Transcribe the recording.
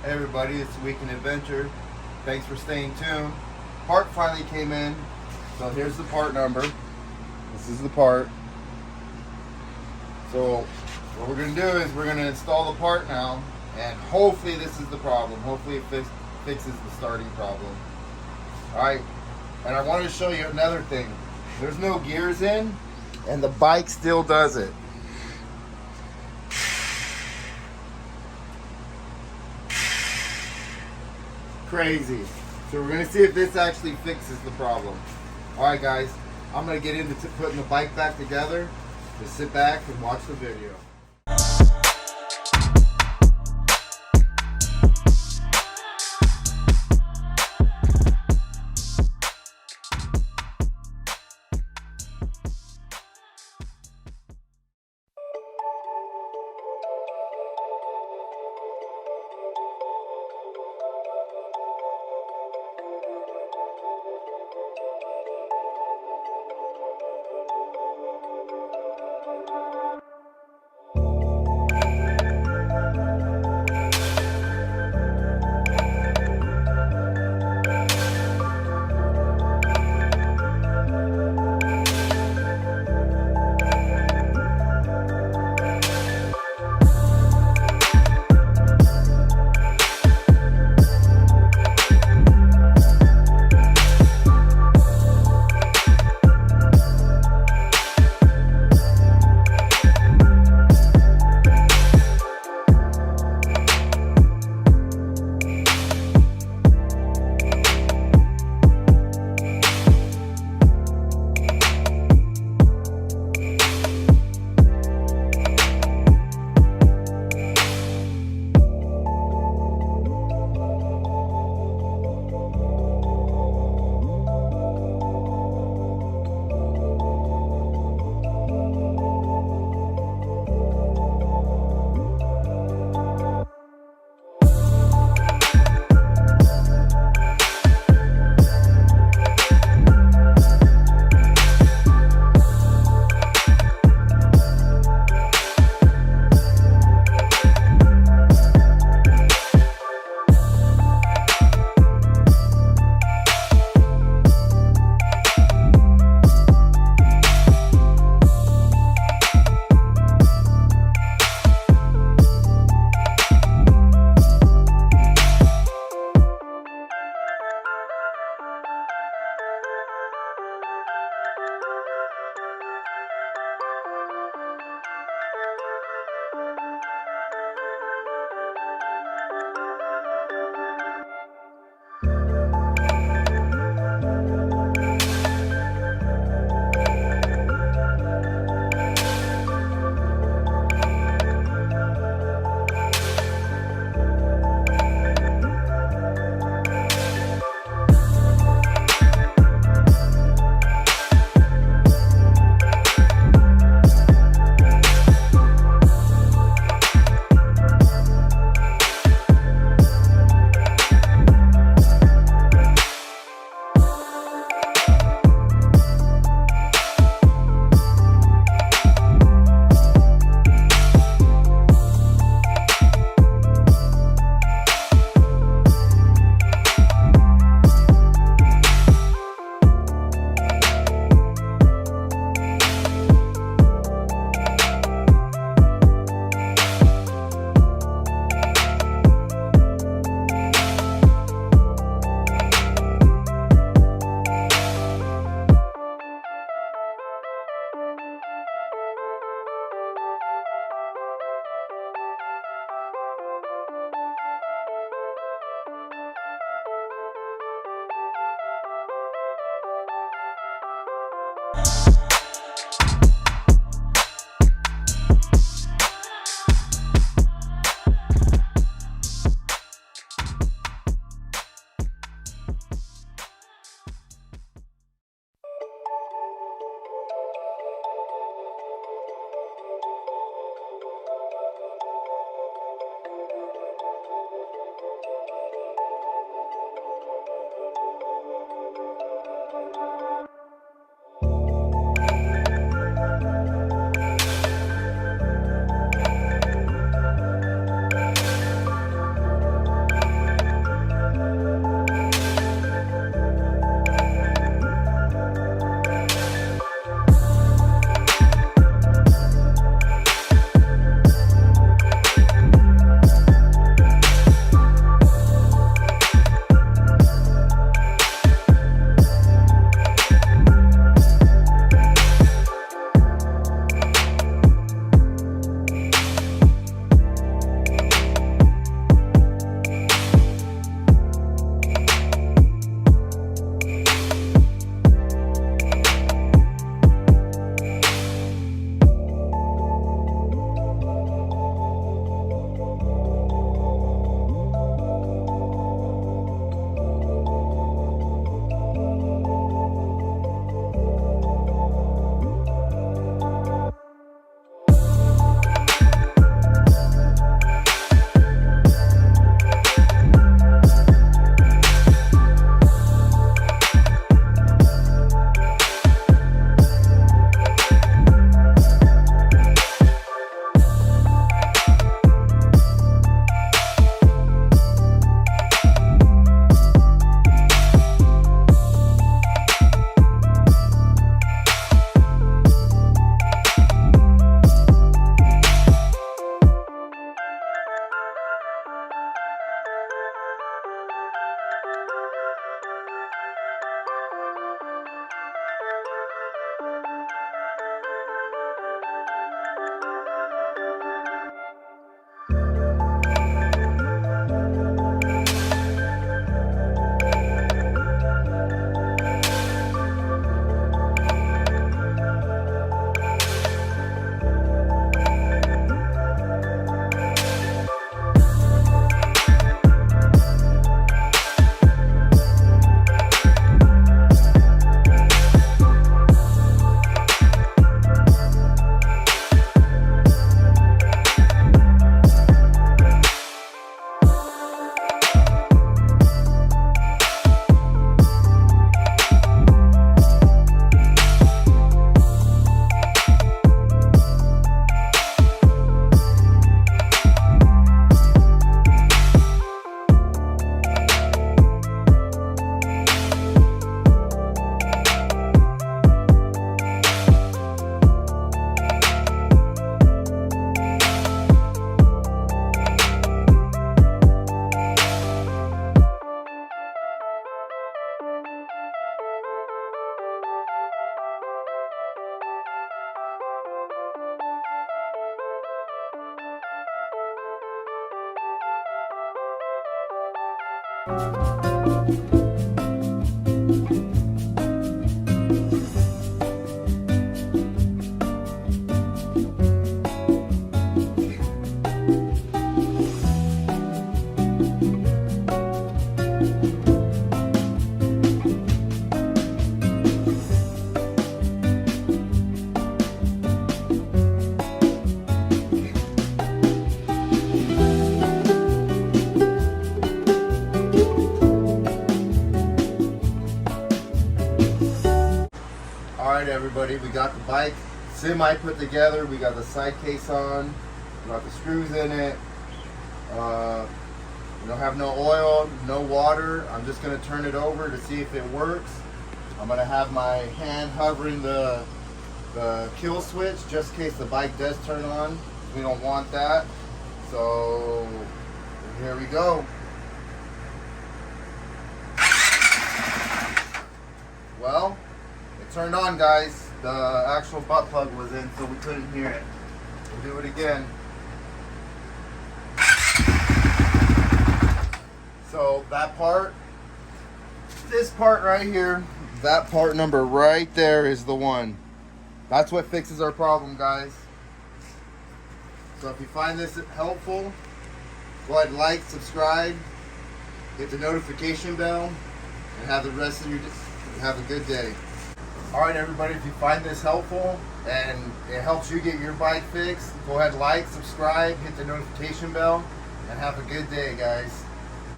Hey everybody, it's Week in Adventure. Thanks for staying tuned. Part finally came in, so here's the part number. This is the part. So what we're going to do is we're going to install the part now, and hopefully this is the problem. Hopefully it fixes the starting problem. Alright, and I want to show you another thing. There's no gears in, and the bike still does it. Crazy. So we're going to see if this actually fixes the problem. Alright guys, I'm going to get into putting the bike back together. Just sit back and watch the video. Alright everybody, we got the bike semi put together, we got the side case on, we got the screws in it, we don't have no oil, no water. I'm just going to turn it over to see if it works. I'm going to have my hand hovering the kill switch just in case the bike does turn on. We don't want that. So here we go. Well, it turned on, guys. The actual butt plug was in, so we couldn't hear it. We'll do it again. So that part, this part right here, that part number right there is the one. That's what fixes our problem, guys. So if you find this helpful, go ahead and like, subscribe, hit the notification bell, and have the rest of your have a good day. Alright everybody, if you find this helpful and it helps you get your bike fixed, go ahead and like, subscribe, hit the notification bell, and have a good day, guys.